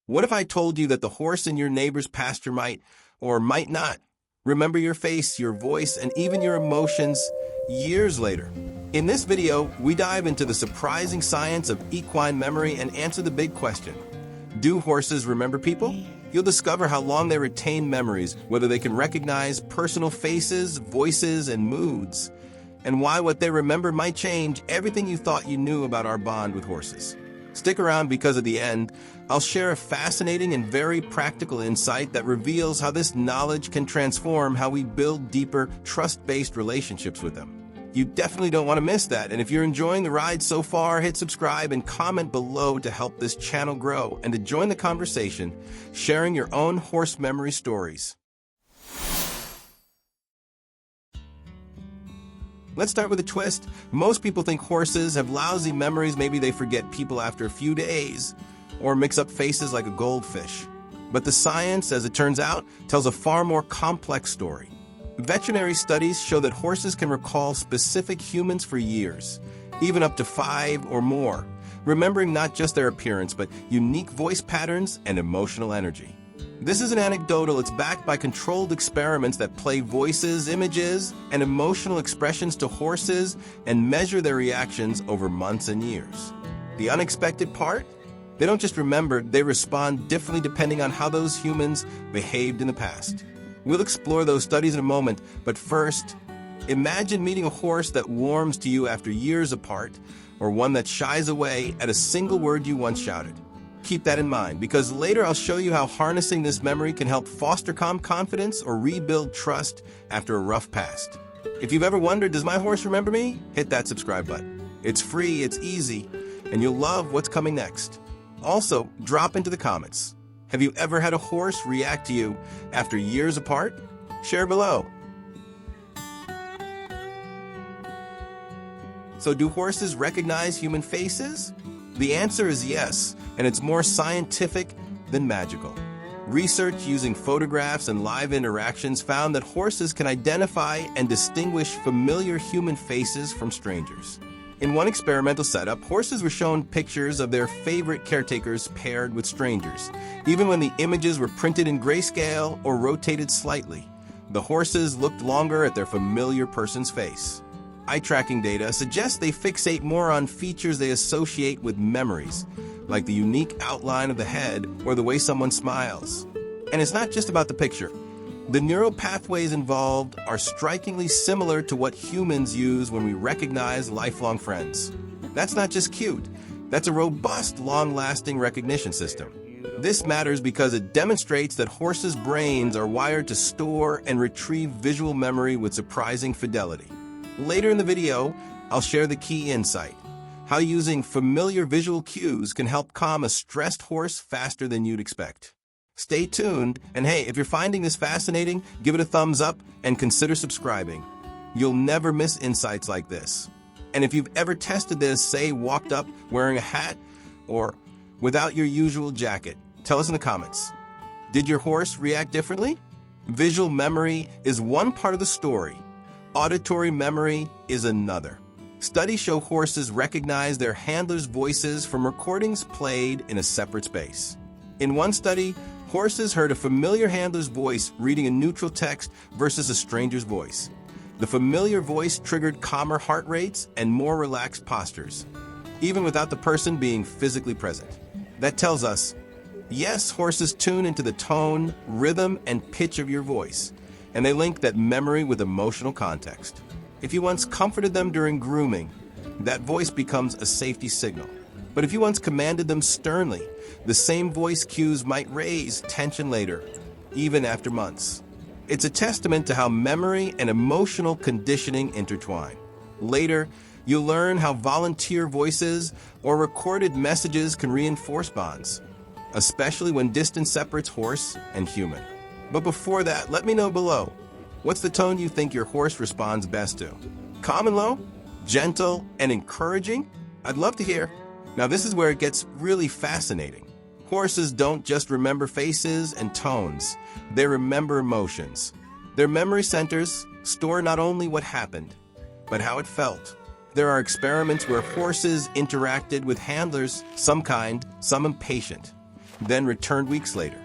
What if I told you that the horse in your neighbor's pasture might, or might not, remember your face, your voice, and even your emotions years later? In this video, we dive into the surprising science of equine memory and answer the big question: do horses remember people? You'll discover how long they retain memories, whether they can recognize personal faces, voices, and moods, and why what they remember might change everything you thought you knew about our bond with horses. Stick around because at the end, I'll share a fascinating and very practical insight that reveals how this knowledge can transform how we build deeper, trust-based relationships with them. You definitely don't want to miss that, and if you're enjoying the ride so far, hit subscribe and comment below to help this channel grow and to join the conversation, sharing your own horse memory stories. Let's start with a twist. Most people think horses have lousy memories. Maybe they forget people after a few days or mix up faces like a goldfish. But the science, as it turns out, tells a far more complex story. Veterinary studies show that horses can recall specific humans for years, even up to 5 or more, remembering not just their appearance, but unique voice patterns and emotional energy. This isn't anecdotal, it's backed by controlled experiments that play voices, images, and emotional expressions to horses and measure their reactions over months and years. The unexpected part? They don't just remember, they respond differently depending on how those humans behaved in the past. We'll explore those studies in a moment, but first, imagine meeting a horse that warms to you after years apart, or one that shies away at a single word you once shouted. Keep that in mind, because later I'll show you how harnessing this memory can help foster calm confidence or rebuild trust after a rough past. If you've ever wondered, does my horse remember me? Hit that subscribe button. It's free, it's easy, and you'll love what's coming next. Also, drop into the comments. Have you ever had a horse react to you after years apart? Share below. So do horses recognize human faces? The answer is yes, and it's more scientific than magical. Research using photographs and live interactions found that horses can identify and distinguish familiar human faces from strangers. In one experimental setup, horses were shown pictures of their favorite caretakers paired with strangers. Even when the images were printed in grayscale or rotated slightly, the horses looked longer at their familiar person's face. Eye tracking data suggests they fixate more on features they associate with memories, like the unique outline of the head or the way someone smiles. And it's not just about the picture. The neural pathways involved are strikingly similar to what humans use when we recognize lifelong friends. That's not just cute. That's a robust, long-lasting recognition system. This matters because it demonstrates that horses' brains are wired to store and retrieve visual memory with surprising fidelity. Later in the video, I'll share the key insight: how using familiar visual cues can help calm a stressed horse faster than you'd expect. Stay tuned, and hey, if you're finding this fascinating, give it a thumbs up and consider subscribing. You'll never miss insights like this. And if you've ever tested this, say walked up wearing a hat or without your usual jacket, tell us in the comments. Did your horse react differently? Visual memory is one part of the story. Auditory memory is another. Studies show horses recognize their handlers' voices from recordings played in a separate space. In one study, horses heard a familiar handler's voice reading a neutral text versus a stranger's voice. The familiar voice triggered calmer heart rates and more relaxed postures, even without the person being physically present. That tells us, yes, horses tune into the tone, rhythm, and pitch of your voice, and they link that memory with emotional context. If you once comforted them during grooming, that voice becomes a safety signal. But if you once commanded them sternly, the same voice cues might raise tension later, even after months. It's a testament to how memory and emotional conditioning intertwine. Later, you'll learn how volunteer voices or recorded messages can reinforce bonds, especially when distance separates horse and human. But before that, let me know below. What's the tone you think your horse responds best to? Calm and low? Gentle and encouraging? I'd love to hear. Now this is where it gets really fascinating. Horses don't just remember faces and tones, they remember emotions. Their memory centers store not only what happened, but how it felt. There are experiments where horses interacted with handlers, some kind, some impatient. then returned weeks later.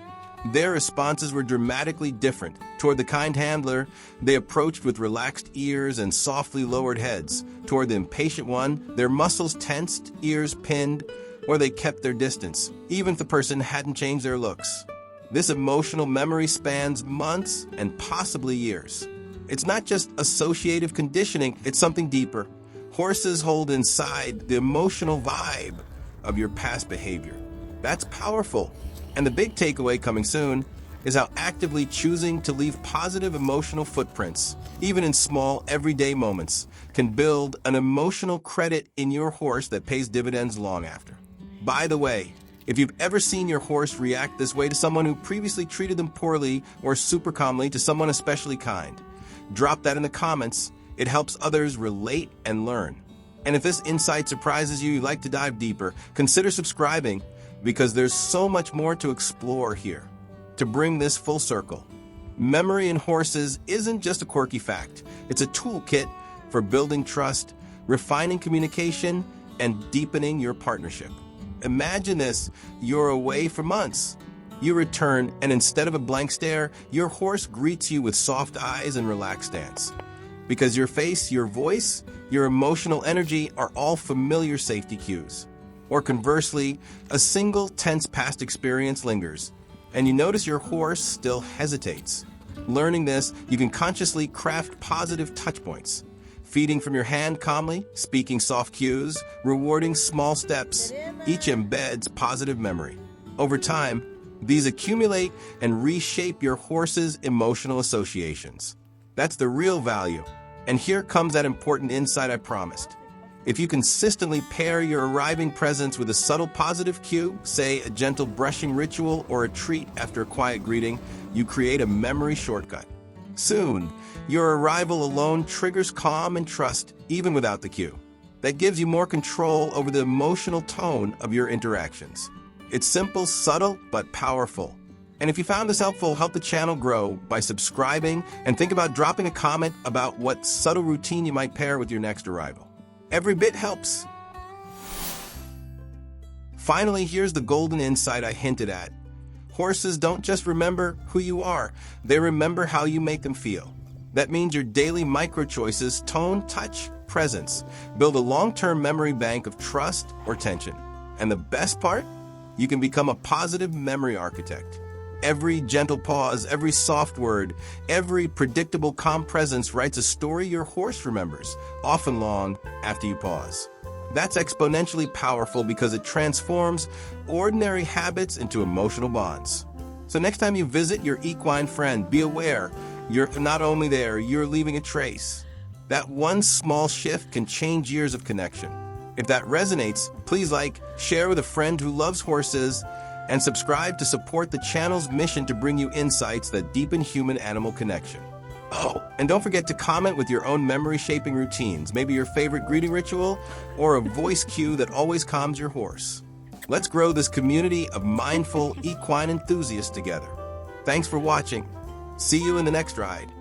Their responses were dramatically different. Toward the kind handler, they approached with relaxed ears and softly lowered heads. Toward the impatient one, their muscles tensed, ears pinned, or they kept their distance, even if the person hadn't changed their looks. This emotional memory spans months and possibly years. It's not just associative conditioning, it's something deeper. Horses hold inside the emotional vibe of your past behavior. That's powerful. And the big takeaway coming soon is how actively choosing to leave positive emotional footprints, even in small, everyday moments, can build an emotional credit in your horse that pays dividends long after. By the way, if you've ever seen your horse react this way to someone who previously treated them poorly or super calmly to someone especially kind, drop that in the comments. It helps others relate and learn. And if this insight surprises you, you'd like to dive deeper, consider subscribing because there's so much more to explore here. To bring this full circle, memory in horses isn't just a quirky fact. It's a toolkit for building trust, refining communication, and deepening your partnership. Imagine this, you're away for months. You return, and instead of a blank stare, your horse greets you with soft eyes and relaxed stance. Because your face, your voice, your emotional energy are all familiar safety cues. Or conversely, a single tense past experience lingers, and you notice your horse still hesitates. Learning this, you can consciously craft positive touchpoints. Feeding from your hand calmly, speaking soft cues, rewarding small steps, each embeds positive memory. Over time, these accumulate and reshape your horse's emotional associations. That's the real value. And here comes that important insight I promised. If you consistently pair your arriving presence with a subtle positive cue, say a gentle brushing ritual or a treat after a quiet greeting, you create a memory shortcut. Soon, your arrival alone triggers calm and trust, even without the cue. That gives you more control over the emotional tone of your interactions. It's simple, subtle, but powerful. And if you found this helpful, help the channel grow by subscribing and think about dropping a comment about what subtle routine you might pair with your next arrival. Every bit helps. Finally, here's the golden insight I hinted at. Horses don't just remember who you are, they remember how you make them feel. That means your daily micro-choices, tone, touch, presence, build a long-term memory bank of trust or tension. And the best part? You can become a positive memory architect. Every gentle pause, every soft word, every predictable calm presence writes a story your horse remembers, often long after you pause. That's exponentially powerful because it transforms ordinary habits into emotional bonds. So next time you visit your equine friend, be aware you're not only there, you're leaving a trace. That one small shift can change years of connection. If that resonates, please like, share with a friend who loves horses, and subscribe to support the channel's mission to bring you insights that deepen human-animal connection. Oh, and don't forget to comment with your own memory-shaping routines, maybe your favorite greeting ritual, or a voice cue that always calms your horse. Let's grow this community of mindful equine enthusiasts together. Thanks for watching. See you in the next ride.